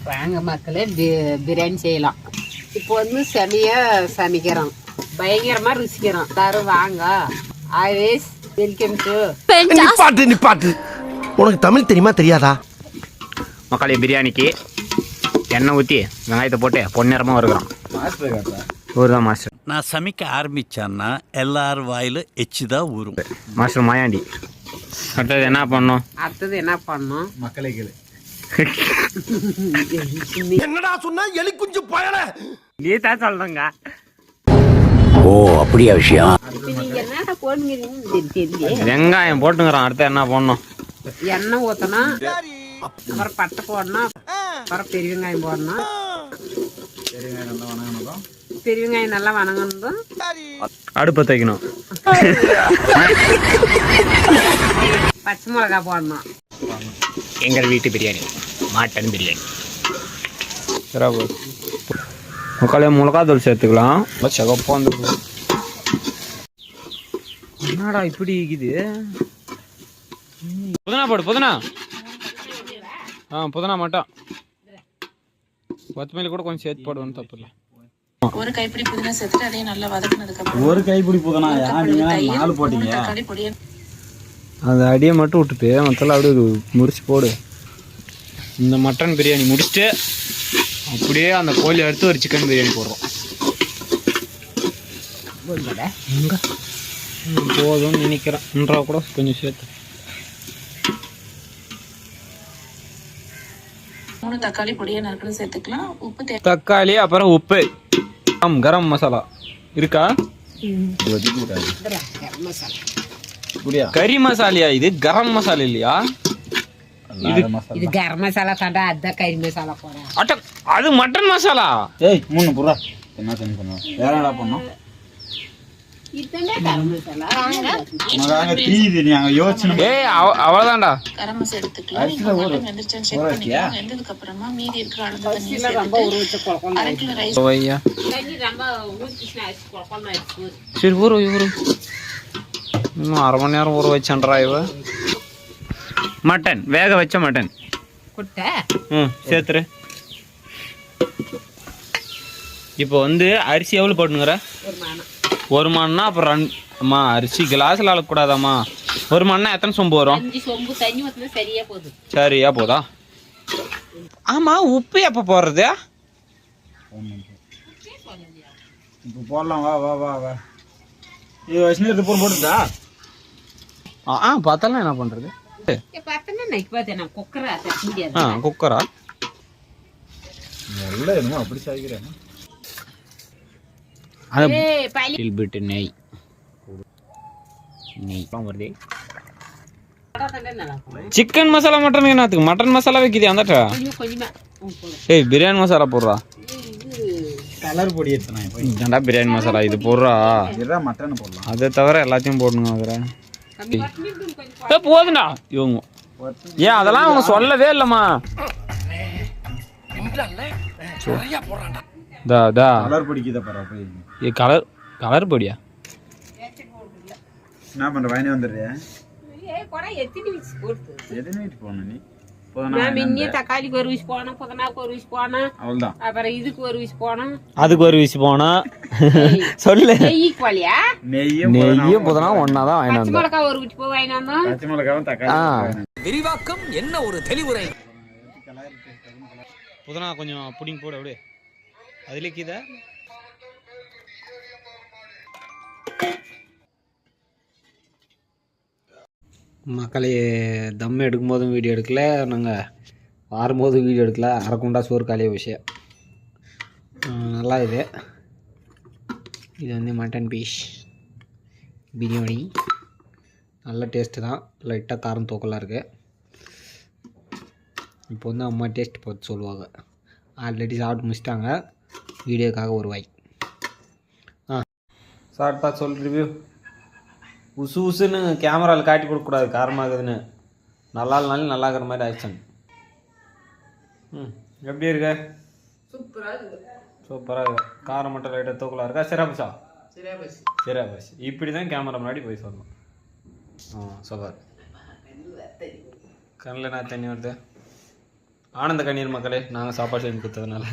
வாங்க மக்களே, பிரியாணி செய்யலாம். இப்போ வந்து செமையாக சமைக்கிறோம், பயங்கரமாக ருசிக்கிறோம். எல்லாரும் வாங்க. Always welcome to. நிப்பாட்டு. உனக்கு தமிழ் தெரியுமா தெரியாதா? மக்களே, பிரியாணிக்கு எண்ணெய் ஊற்றி வெங்காயத்தை போட்டு பொன்னிறமாக வருகிறோம். ஊர் தான் மாஸ்டர். நான் சமைக்க ஆரம்பித்தேன்னா எல்லார் வாயிலும் எச்சு தான் ஊறும். மாஸ்டர் மாயாண்டி. அடுத்தது என்ன பண்ணணும்? மக்களை கேளு. என்னடா சொன்னா எலி குஞ்சு பயல நீ தான் சொல்லுங்க. ஓ, அப்படியா விஷயம்? என்ன போடுங்க வெங்காயம் போட்டுங்கிறோம். அடுத்து என்ன பண்ணணும்? எண்ணெய் ஊற்றணும், அப்புறம் பட்டை போடணும், அப்புறம் பெரிய வெங்காயம் போடணும். பெரிய வெங்காயம் நல்லா வணங்கணும். அடுப்பை தைக்கணும். பச்சை மிளகா போடணும். எங்கள் வீட்டு பிரியாணி மட்டன் பிரியாணி. சரி, முக்காலே மிளகாத்தூள் சேர்த்துக்கலாம். சிகப்பாக வந்து என்னடா இப்படி இருக்குது? புதினா போடு, புதினா. புதினா மட்டும். கொத்தமல்லி கூட கொஞ்சம் சேர்த்து போடுவோம், தப்பு இல்லை. ஒரு கைப்பிடி புதினா சேர்த்துட்டு அதையும் நல்லா வதக்குனதுக்கு அப்புறம் ஒரு கைப்பிடி புதினா நாலு போட்டீங்க. தக்காளி பொடியை அந்த அடியை மட்டும் விட்டுட்டு மற்றெல்லாம் அப்படியே முறிச்சு போடு. இந்த மட்டன் பிரியாணி முடிச்சுட்டு அப்படியே அந்த கோழி எடுத்து ஒரு சிக்கன் பிரியாணி போடுறோம். போதும்னு நினைக்கிறேன். 1 கூட கொஞ்சம் சேர்த்து. 3 தக்காளி பொடியை நறுக்கணும் சேர்த்துக்கலாம். உப்பு தக்காளி, அப்புறம் உப்பு, கரம் மசாலா இருக்கா? கறி மசாலியா இது? கரம் மசாலா இல்லையா? இது கரம் மசாலா தாண்டா, அதுதான் கறி மசாலா போடுறேன். அட்ட, அது மட்டன் மசாலா. ஏய், 3 புறா என்ன செஞ்சு வேற என்னடா பண்ணோம்? இதுதானே கரம் மசாலா. உனக்காக தீது நீ அங்க யோசனை. ஏய், அவ்வளவுதான்டா. கரம் மசாலா எடுத்துக்கலாம். மட்டன் வெந்துருச்சான்னு செக் பண்ணிக்கலாம். வெந்ததுக்கு அப்புறமா மீதி இருக்கிற அளவு தண்ணி சேர்த்து 1/2 கிலோ ரைஸ் ஐயா தண்ணி ரொம்ப ஊத்தினா குழப்பமா இருக்கு. சரி, ஊறு இன்னும் 1/2 மணி நேரம் ஊற வச்சன்றா இவ. மட்டன் வேக வச்ச மட்டன் குட்டை சேர்த்துரு. இப்போ வந்து அரிசி எவ்வளோ போட்டுங்கிற? ஒரு மணினா அப்புறம் அம்மா அரிசி கிளாஸில் அளக்கூடாதாம்மா. ஒரு மணினா எத்தனை சொம்பு வரும்? 5 சொம்பு தண்ணி ஊற்றினா சரியா போகுது. சரியா போதா? ஆமாம், உப்பு எப்போ போடுறது? இப்போ போடலாம். வா இது வயசுல ரிப்போர்ட் போட்டுதா? பார்த்தாலும் என்ன பண்ணுறது? குக்கரா எல்லாம் என்னமோ அப்படி சாய்க்கிறேன். பிட்டு நெய் வருது. சிக்கன் மசாலா மட்டன் என்னத்துக்கு? மட்டன் மசாலா வைக்கிது அந்த. ஏய், பிரியாணி மசாலா போடுறா. கலர் பொடி எடுத்தா பிரியாணி மசாலா இது போடுறா. மட்டன் போடலாம். அதை தவிர எல்லாத்தையும் போடணும். அதில் போதுண்டா இவங்க. ஏன் அதெல்லாம் அவங்க சொல்லவே இல்லைம்மா. கலர் பொடிக்குதா பாரு. கலர் பொடியா? என்ன பண்ற? வாங்கி வந்துடுறியா? தக்காளிக்கு ஒரு வீசி போனோம், புதனாக்கு ஒரு வீசி போனோம், அவ்வளவுதான். அப்புறம் இதுக்கு ஒரு வீசி போனோம், அதுக்கு ஒரு வீசி போனா சொல்லு. நெய்யும் புதனா ஒன்னாதான் வாங்கி வந்தோம். மிளகா ஒரு வீட்டு போய் வாங்கி வந்தோம். பச்சை மிளகாவும் தக்காளி. விரிவாக்கம் என்ன ஒரு தெளிவுரை. புதனா கொஞ்சம் புடிங்க போடு அப்படியே. அதுலேயே கீதை மக்களே, தம் எடுக்கும் போதும் வீடியோ எடுக்கல, நாங்கள் வாரும்போதும் வீடியோ எடுக்கல. அரைக்குண்டா சோறு காலிய விஷயம். நல்லா இது வந்து மட்டன் பீஸ் பிரியாணி. நல்ல டேஸ்ட்டு தான். லைட்டாக காரம் தூக்கலாக இருக்குது. இப்போ வந்து அம்மா டேஸ்ட் பார்த்து சொல்லுவாங்க. ஆல்ரெடி சாப்பிட்டு முடிச்சிட்டாங்க. வீடியோக்காக ஒரு வாய். சாப்பிட்டா சொல் ரிவ்யூ. உசுன்னு கேமராவில் காட்டி கொடுக்கக்கூடாது, காரமாகுதுன்னு. நல்லா இல்லைனாலும் நல்லா இருக்கிற மாதிரி ஆக்ஷன். எப்படி இருக்க? சூப்பராக இருக்கு. காரம் மட்டும் லைட்டாக தூக்கலாக இருக்கா? சிராபுஷா? சிராபுஷ். இப்படி தான் கேமரா முன்னாடி போய் சொல்லணும். சூப்பர். கண்ணில் நான் தண்ணி வருது. ஆனந்த கண்ணீர் மக்களே, நாங்கள் சாப்பாடு செஞ்சு கொடுத்ததுனால.